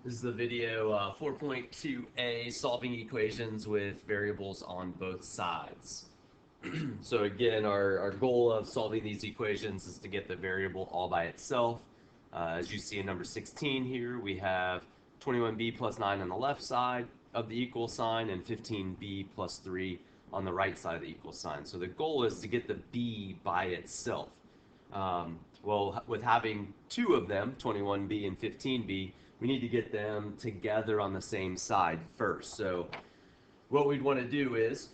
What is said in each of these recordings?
This is the video 4.2a, solving equations with variables on both sides. So again, our goal of solving these equations is to get the variable all by itself. As you see in number 16 here, we have 21b plus 9 on the left side of the equal sign and 15b plus 3 on the right side of the equal sign. So the goal is to get the b by itself. Well, with having two of them, 21b and 15b, we need to get them together on the same side first. So what we'd want to do is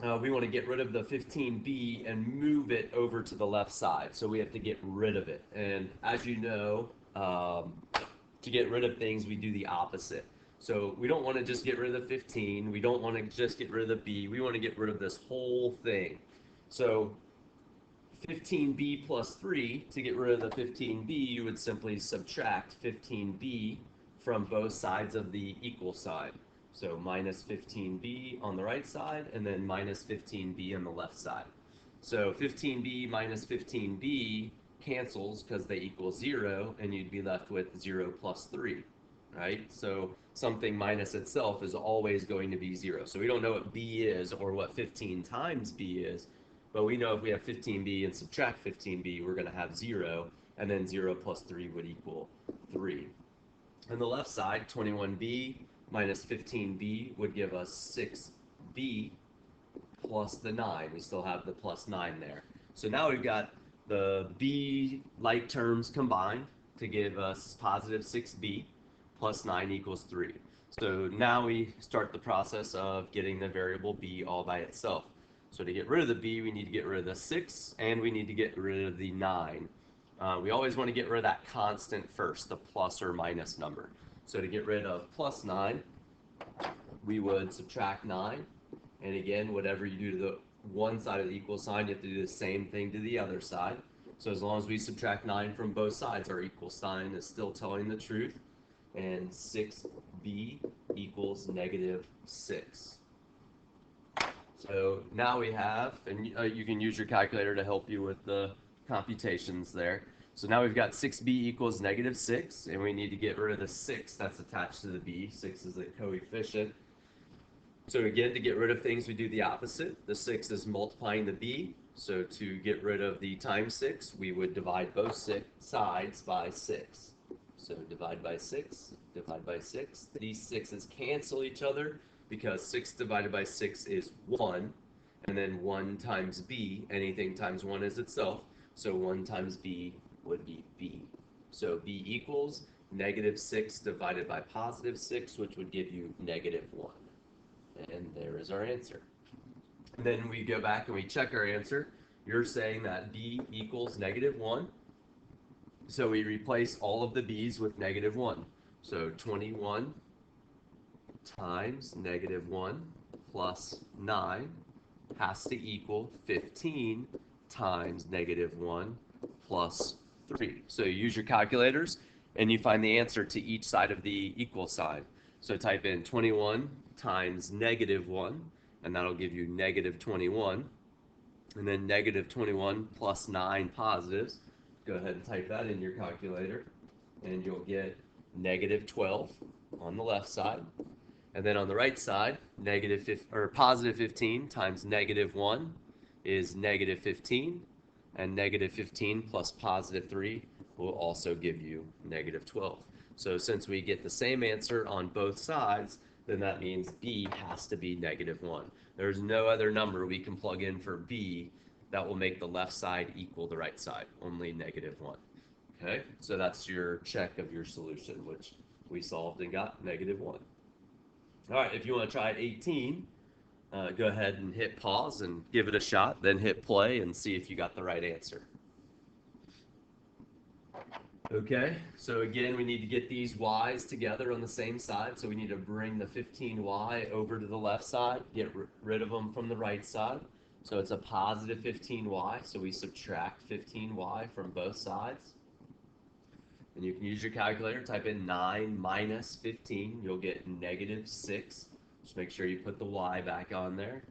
we want to get rid of the 15b and move it over to the left side. So we have to get rid of it. And as you know, to get rid of things, we do the opposite. So we don't want to just get rid of the 15. We don't want to just get rid of the b. We want to get rid of this whole thing. So 15b plus 3, to get rid of the 15b, you would simply subtract 15b from both sides of the equal sign. So minus 15b on the right side, and then minus 15b on the left side. So 15b minus 15b cancels because they equal 0, and you'd be left with 0 plus 3, right? So something minus itself is always going to be 0. So we don't know what b is or what 15 times b is, but we know if we have 15b and subtract 15b, we're going to have 0, and then 0 plus 3 would equal 3. On the left side, 21b minus 15b would give us 6b plus the 9. We still have the plus 9 there. So now we've got the b-like terms combined to give us positive 6b plus 9 equals 3. So now we start the process of getting the variable b all by itself. So to get rid of the b, we need to get rid of the 6, and we need to get rid of the 9. We always want to get rid of that constant first, the plus or minus number. So to get rid of plus 9, we would subtract 9. And again, whatever you do to the one side of the equal sign, you have to do the same thing to the other side. So as long as we subtract 9 from both sides, our equal sign is still telling the truth. And 6b equals negative 6. So now we have, and you can use your calculator to help you with the computations there. So now we've got 6b equals negative 6, and we need to get rid of the 6 that's attached to the b. 6 is a coefficient. So again, to get rid of things, we do the opposite. The 6 is multiplying the b. So to get rid of the times 6, we would divide both sides by 6. So divide by 6, divide by 6. These 6's cancel each other, because 6 divided by 6 is 1, and then 1 times b, anything times 1 is itself, so 1 times b would be b. So b equals negative 6 divided by positive 6, which would give you negative 1. And there is our answer. And then we go back and we check our answer. You're saying that b equals negative 1. So we replace all of the b's with negative 1. So 21 times negative 1 plus 9 has to equal 15 times negative 1 plus 3. So you use your calculators and you find the answer to each side of the equal sign. So type in 21 times negative 1, and that'll give you negative 21. And then negative 21 plus 9 positives. Go ahead and type that in your calculator, and you'll get negative 12 on the left side. And then on the right side, positive 15 times negative 1 is negative 15, and negative 15 plus positive 3 will also give you negative 12. So since we get the same answer on both sides, then that means b has to be negative 1. There's no other number we can plug in for b that will make the left side equal the right side, only negative 1. Okay, so that's your check of your solution, which we solved and got negative 1. All right, if you want to try 18, go ahead and hit pause and give it a shot, then hit play and see if you got the right answer. Okay, so again, we need to get these y's together on the same side. So we need to bring the 15y over to the left side, get rid of them from the right side. So it's a positive 15y, so we subtract 15y from both sides. And you can use your calculator, type in 9 minus 15, you'll get negative 6. Just make sure you put the y back on there.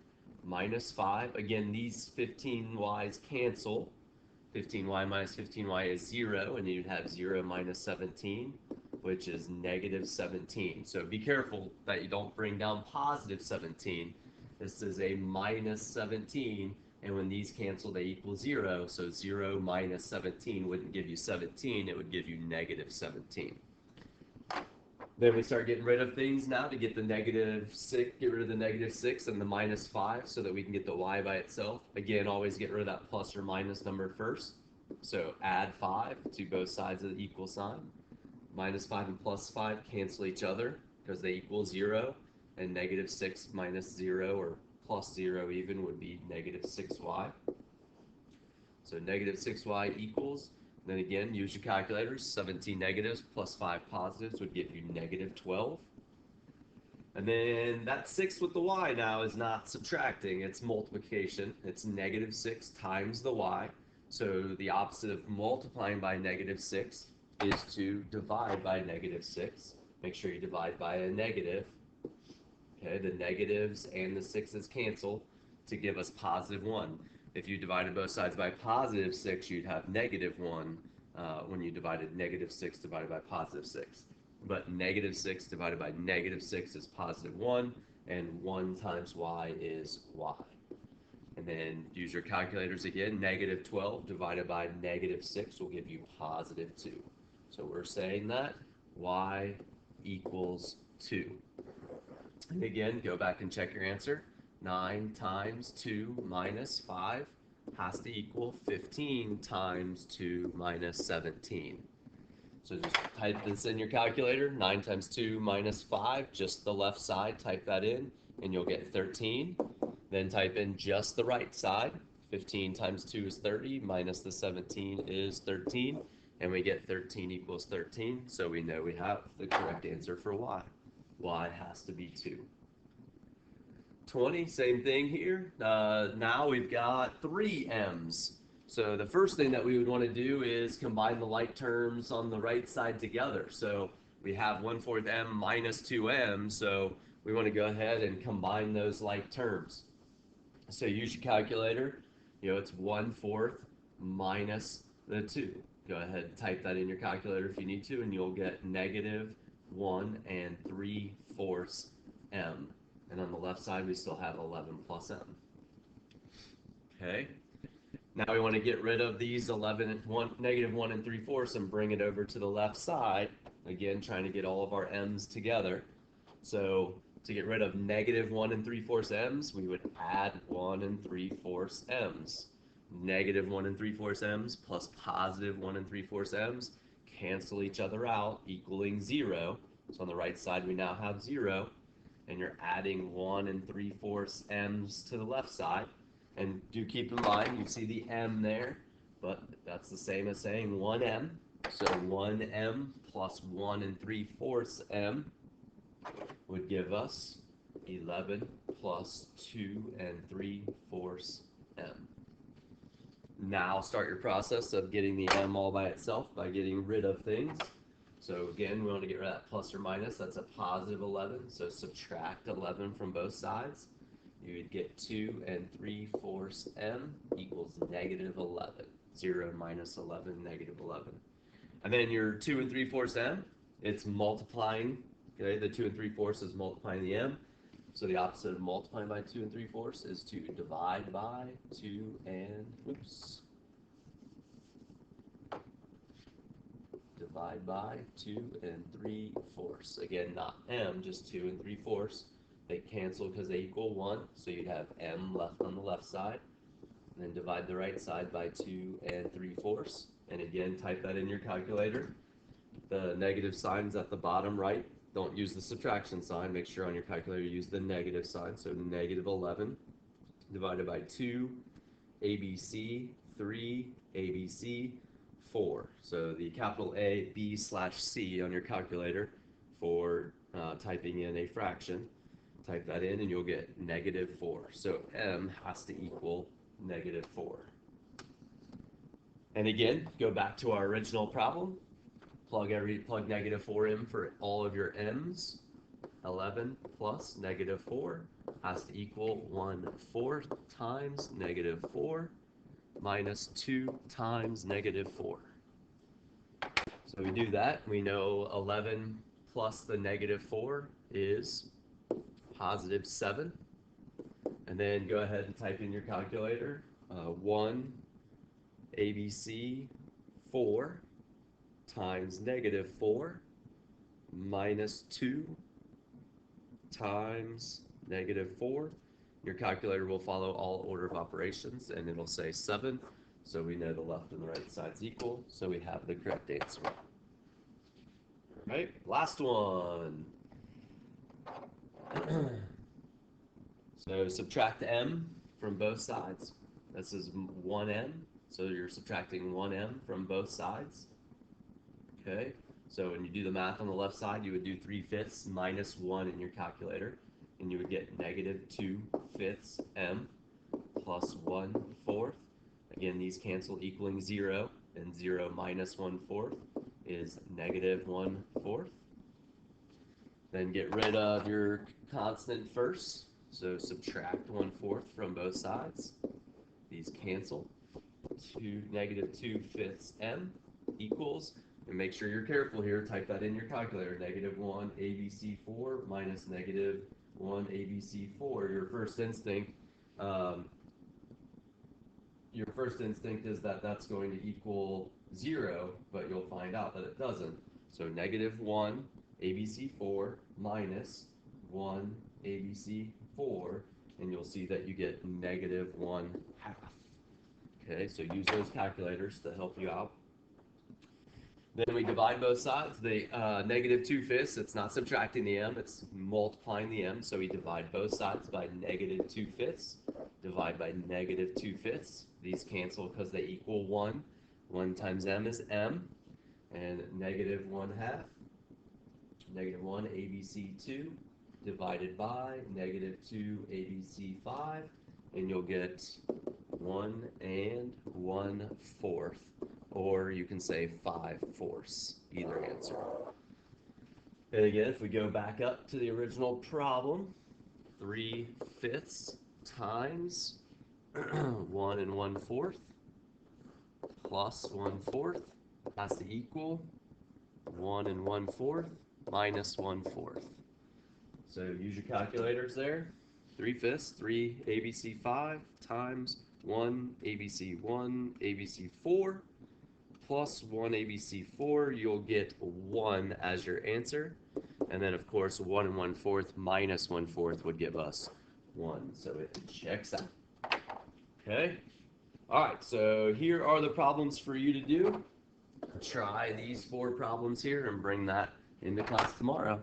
Minus 5, again, these 15y's cancel. 15y minus 15y is 0, and you'd have 0 minus 17. which is negative 17. So be careful that you don't bring down positive 17. This is a minus 17, and when these cancel, they equal 0. So 0 minus 17 wouldn't give you 17, it would give you negative 17. Then we start getting rid of things now to get the negative 6, get rid of the negative 6 and the minus 5 so that we can get the y by itself. Again, always get rid of that plus or minus number first. So add 5 to both sides of the equal sign. Minus 5 and plus 5 cancel each other because they equal 0. And negative 6 minus 0 or plus 0 even would be negative 6y. So negative 6y equals, then again, use your calculators. 17 negatives plus 5 positives would give you negative 12. And then that 6 with the y now is not subtracting, it's multiplication. It's negative 6 times the y. So the opposite of multiplying by negative 6 is to divide by negative 6. Make sure you divide by a negative. Okay, the negatives and the 6's cancel to give us positive 1. If you divided both sides by positive 6, you'd have negative 1 when you divided negative 6 divided by positive 6. But negative 6 divided by negative 6 is positive 1, and 1 times y is y. And then use your calculators again. Negative 12 divided by negative 6 will give you positive 2. So we're saying that y equals 2. And again, go back and check your answer. 9 times 2 minus 5 has to equal 15 times 2 minus 17. So just type this in your calculator. 9 times 2 minus 5, just the left side, type that in, and you'll get 13. Then type in just the right side. 15 times 2 is 30, minus the 17 is 13, and we get 13 equals 13, so we know we have the correct answer for y. Y has to be 2. 20, same thing here. Now we've got 3 m's. So the first thing that we would want to do is combine the like terms on the right side together. So we have 1/4 m minus 2m, so we want to go ahead and combine those like terms. So use your calculator. It's 1/4 minus the 2. Go ahead and type that in your calculator if you need to, and you'll get negative 1 3/4 m. And on the left side, we still have 11 plus m. Okay. Now we want to get rid of these negative 1 3/4 and bring it over to the left side. Again, trying to get all of our m's together. So to get rid of negative 1 3/4 m's, we would add 1 3/4 m's. Negative 1 3/4 m's plus positive 1 3/4 m's cancel each other out, equaling 0. So on the right side, we now have 0. And you're adding 1 3/4 m's to the left side. And do keep in mind, you see the m there, but that's the same as saying 1m. So 1m plus 1 3/4 m would give us 11 plus 2 3/4 m. Now start your process of getting the m all by itself by getting rid of things. So again, we want to get rid of that plus or minus. That's a positive 11. So subtract 11 from both sides. You would get 2 3/4 m equals negative 11. 0 minus 11, negative 11. And then your 2 3/4 m, it's multiplying. Okay, the 2 3/4 is multiplying the m. So the opposite of multiplying by 2 3/4 is to divide by 2 divide by 2 3/4. Again, not m, just 2 3/4. They cancel because they equal 1, so you'd have m left on the left side. And then divide the right side by 2 3/4. And again, type that in your calculator. The negative sign's at the bottom right. Don't use the subtraction sign. Make sure on your calculator you use the negative sign. So negative 11 divided by 2, ABC, 3, ABC, 4. So the capital A, B / C on your calculator for typing in a fraction. Type that in and you'll get negative 4. So m has to equal negative 4. And again, go back to our original problem. Plug negative 4m for all of your m's. 11 plus negative 4 has to equal 1/4 times negative 4 minus 2 times negative 4. So we do that. We know 11 plus the negative 4 is positive 7. And then go ahead and type in your calculator. 1 ABC 4 times negative 4 minus 2 times negative 4. Your calculator will follow all order of operations, and it'll say 7. So we know the left and the right sides equal, so we have the correct answer. All right, last one. So subtract m from both sides. This is 1m, so you're subtracting 1m from both sides. Okay, so when you do the math on the left side, you would do 3/5 minus 1 in your calculator, and you would get negative 2/5 m plus 1/4. Again, these cancel, equaling 0, and 0 minus 1/4 is negative 1/4. Then get rid of your constant first, so subtract 1/4 from both sides. These cancel. Negative 2/5 m equals, and make sure you're careful here, type that in your calculator, negative 1 ABC4 minus negative 1 ABC4. Your first instinct is that that's going to equal 0, but you'll find out that it doesn't. So negative 1 ABC4 minus 1 ABC4, and you'll see that you get negative 1/2. Okay, so use those calculators to help you out. Then we divide both sides. The negative 2/5, it's not subtracting the m, it's multiplying the m. So we divide both sides by negative 2/5. Divide by negative 2/5. These cancel because they equal 1. 1 times m is m. And negative 1/2. Negative 1 ABC2 divided by negative 2 ABC5. And you'll get 1 1/4, or you can say 5/4, either answer. And again, if we go back up to the original problem, 3/5 times 1 1/4 plus 1/4 has to equal 1 1/4 minus 1/4. So use your calculators there. 3/5, 3 ABC5 times 1 ABC1 ABC4 plus 1 ABC4, you'll get 1 as your answer. And then, of course, 1 1/4 minus 1/4 would give us 1. So it checks out. Okay? All right, so here are the problems for you to do. Try these 4 problems here and bring that into class tomorrow.